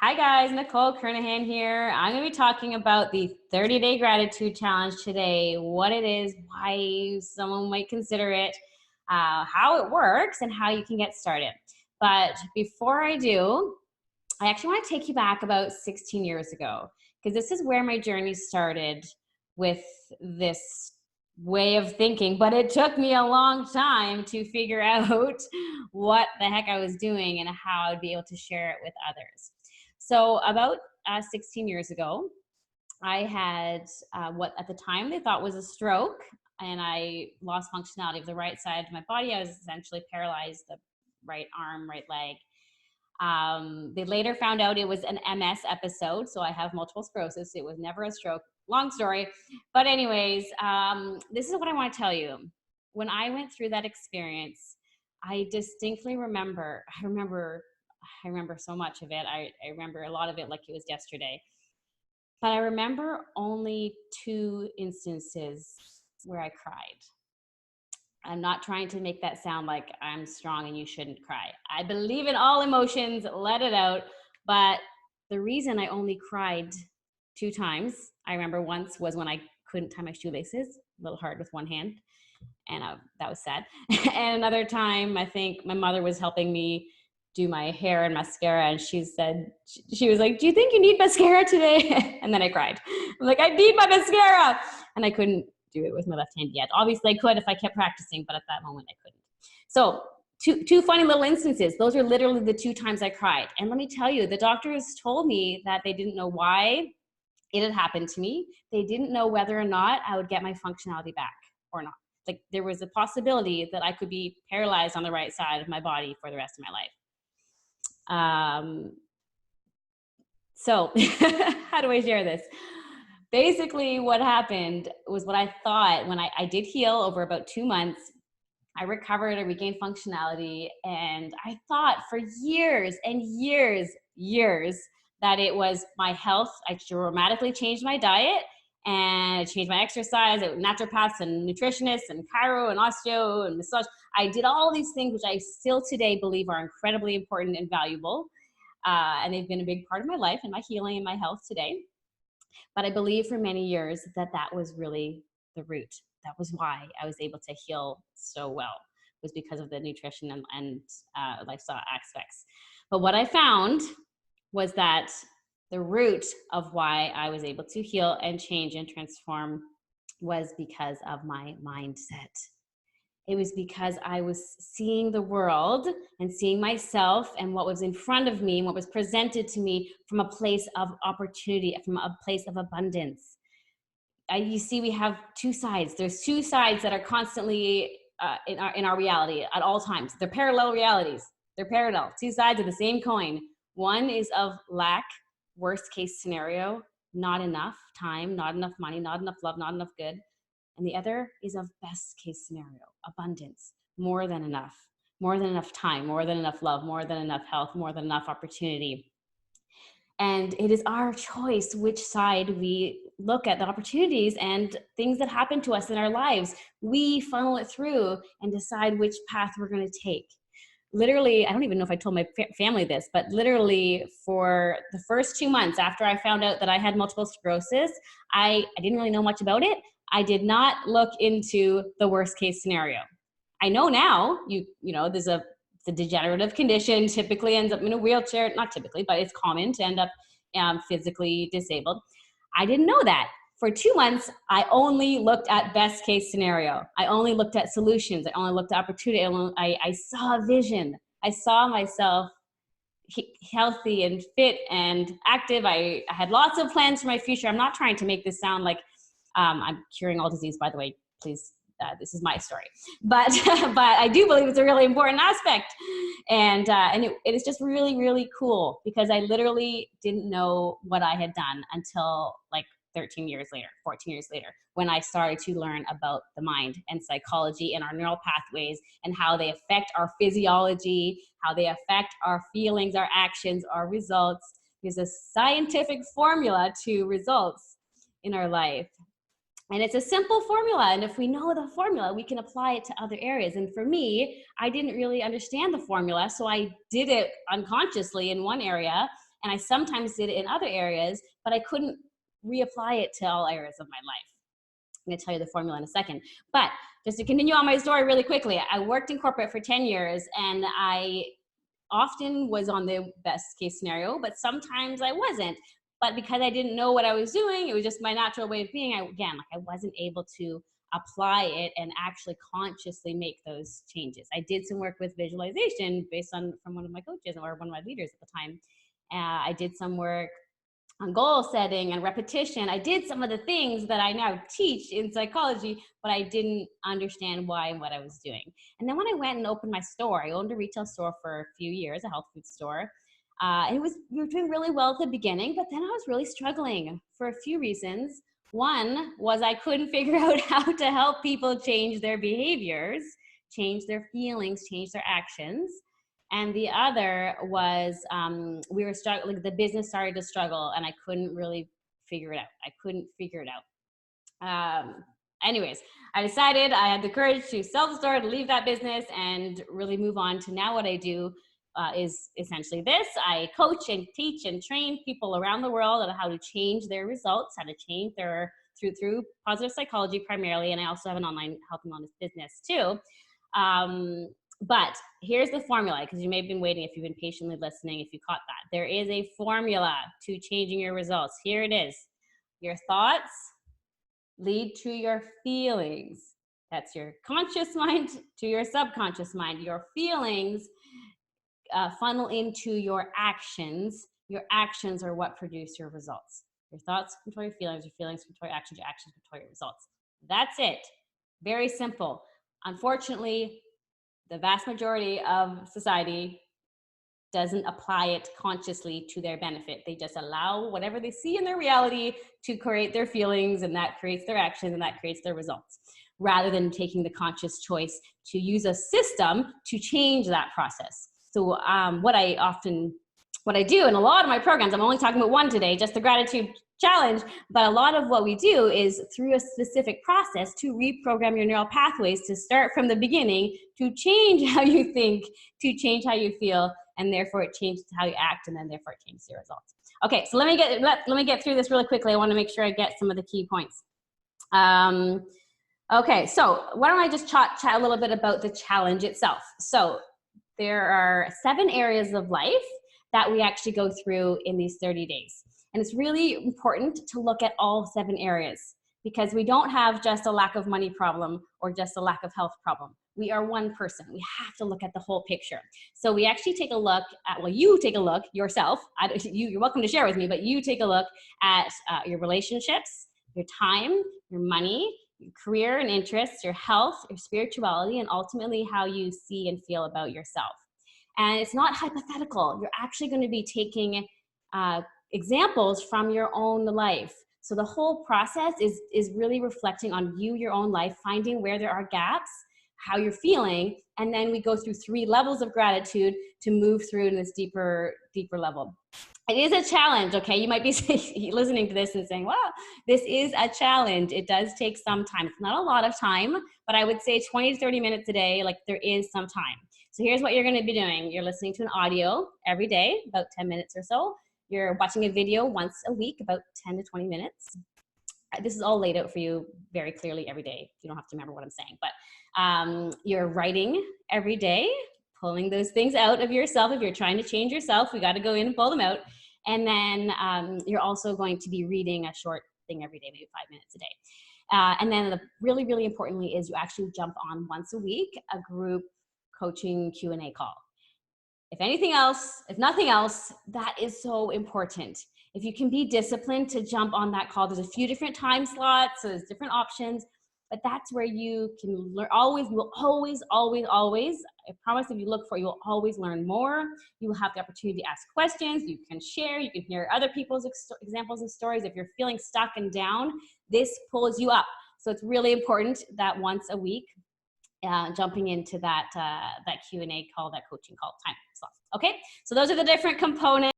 Hi guys, Nicole Kernohan here. I'm going to be talking about the 30-day gratitude challenge today, what it is, why someone might consider it, how it works, and how you can get started. But before I do, I actually want to take you back about 16 years ago, because this is where my journey started with this way of thinking, but it took me a long time to figure out what the heck I was doing and how I'd be able to share it with others. So about 16 years ago, I had what at the time they thought was a stroke, and I lost functionality of the right side of my body. I was essentially paralyzed, the right arm, right leg. They later found out it was an MS episode, so I have multiple sclerosis. It was never a stroke. Long story. But anyways, this is what I want to tell you. When I went through that experience, I distinctly remember, I remember so much of it. I remember a lot of it like it was yesterday. But I remember only 2 instances where I cried. I'm not trying to make that sound like I'm strong and you shouldn't cry. I believe in all emotions, let it out. But the reason I only cried 2 times, I remember once was when I couldn't tie my shoelaces, a little hard with one hand, and that was sad. And another time, I think my mother was helping me do my hair and mascara, and she said, she was like, "Do you think you need mascara today?" And then I cried. I'm like, "I need my mascara!" And I couldn't do it with my left hand yet. Obviously I could if I kept practicing, but at that moment I couldn't. So two funny little instances. Those are literally the 2 times I cried. And let me tell you, the doctors told me that they didn't know why it had happened to me. They didn't know whether or not I would get my functionality back or not. Like there was a possibility that I could be paralyzed on the right side of my body for the rest of my life. So how do I share this? Basically what happened was what I thought when I did heal over about 2 months. I recovered, I regained functionality, and I thought for years and years that it was my health. I dramatically changed my diet and I changed my exercise, naturopaths and nutritionists and chiro and osteo and massage. I did all these things which I still today believe are incredibly important and valuable. And they've been a big part of my life and my healing and my health today. But I believe for many years that that was really the root. That was why I was able to heal so well, was because of the nutrition and lifestyle aspects. But what I found was that the root of why I was able to heal and change and transform was because of my mindset. It was because I was seeing the world and seeing myself and what was in front of me and what was presented to me from a place of opportunity, from a place of abundance. You see, we have 2 sides. There's 2 sides that are constantly in our reality at all times. They're parallel realities. They're parallel. 2 sides of the same coin. One is of lack, worst case scenario, not enough time, not enough money, not enough love, not enough good. And the other is of best case scenario, abundance, more than enough time, more than enough love, more than enough health, more than enough opportunity. And it is our choice which side we look at the opportunities and things that happen to us in our lives. We funnel it through and decide which path we're going to take. Literally, I don't even know if I told my family this, but literally for the first 2 months after I found out that I had multiple sclerosis, I didn't really know much about it. I did not look into the worst case scenario. I know now, you know, there's the degenerative condition typically ends up in a wheelchair, not typically, but it's common to end up physically disabled. I didn't know that. For 2 months, I only looked at best case scenario. I only looked at solutions. I only looked at opportunity. I saw a vision. I saw myself healthy and fit and active. I had lots of plans for my future. I'm not trying to make this sound like I'm curing all disease, by the way, please. This is my story, but I do believe it's a really important aspect, and it is just really, really cool because I literally didn't know what I had done until like 13 years later, 14 years later, when I started to learn about the mind and psychology and our neural pathways and how they affect our physiology, how they affect our feelings, our actions, our results. There's a scientific formula to results in our life. And it's a simple formula. And if we know the formula, we can apply it to other areas. And for me, I didn't really understand the formula. So I did it unconsciously in one area. And I sometimes did it in other areas, but I couldn't reapply it to all areas of my life. I'm going to tell you the formula in a second. But just to continue on my story really quickly, I worked in corporate for 10 years, and I often was on the best case scenario, but sometimes I wasn't. But because I didn't know what I was doing, it was just my natural way of being. I wasn't able to apply it and actually consciously make those changes. I did some work with visualization based on from one of my coaches or one of my leaders at the time. I did some work on goal setting and repetition. I did some of the things that I now teach in psychology, but I didn't understand why and what I was doing. And then when I went and opened my store, I owned a retail store for a few years, a health food store. We were doing really well at the beginning, but then I was really struggling for a few reasons. One was I couldn't figure out how to help people change their behaviors, change their feelings, change their actions. And the other was we were struggling, like the business started to struggle, and I couldn't really figure it out. Anyways, I decided I had the courage to sell the store, to leave that business, and really move on to now what I do is essentially this. I coach and teach and train people around the world on how to change their results, how to change their, through positive psychology primarily, and I also have an online health and wellness business too. But here's the formula, because you may have been waiting if you've been patiently listening, if you caught that. There is a formula to changing your results. Here it is. Your thoughts lead to your feelings. That's your conscious mind to your subconscious mind. Your feelings funnel into your actions. Your actions are what produce your results. Your thoughts control your feelings control your actions control your results. That's it. Very simple. Unfortunately, the vast majority of society doesn't apply it consciously to their benefit. They just allow whatever they see in their reality to create their feelings, and that creates their actions, and that creates their results, rather than taking the conscious choice to use a system to change that process. So what I do in a lot of my programs, I'm only talking about one today, just the gratitude challenge, but a lot of what we do is through a specific process to reprogram your neural pathways, to start from the beginning, to change how you think, to change how you feel, and therefore it changes how you act, and then therefore it changes your results. Okay, so let me get through this really quickly. I want to make sure I get some of the key points. Okay, so why don't I just chat a little bit about the challenge itself. So there are 7 areas of life that we actually go through in these 30 days. And it's really important to look at all 7 areas, because we don't have just a lack of money problem or just a lack of health problem. We are one person. We have to look at the whole picture. So we actually take a look at, well, you take a look yourself. You're welcome to share with me, but you take a look at your relationships, your time, your money, your career and interests, your health, your spirituality, and ultimately how you see and feel about yourself. And it's not hypothetical. You're actually going to be taking examples from your own life. So the whole process is really reflecting on you, your own life, finding where there are gaps, how you're feeling, and then we go through 3 levels of gratitude to move through to this deeper level. It is a challenge, okay? You might be listening to this and saying, wow, this is a challenge. It does take some time. It's not a lot of time, but I would say 20 to 30 minutes a day, like there is some time. So here's what you're gonna be doing. You're listening to an audio every day, about 10 minutes or so. You're watching a video once a week, about 10 to 20 minutes. This is all laid out for you very clearly every day. You don't have to remember what I'm saying, but you're writing every day, pulling those things out of yourself. If you're trying to change yourself, we got to go in and pull them out. And then you're also going to be reading a short thing every day, maybe 5 minutes a day. And then really, really importantly is you actually jump on once a week, a group coaching Q&A call. If anything else, if nothing else, that is so important. If you can be disciplined to jump on that call, there's a few different time slots, so there's different options, but that's where you can learn. You'll always, I promise if you look for it, you'll always learn more. You will have the opportunity to ask questions. You can share, you can hear other people's examples and stories. If you're feeling stuck and down, this pulls you up. So it's really important that once a week, jumping into that Q&A call, that coaching call time slot. Okay, so those are the different components.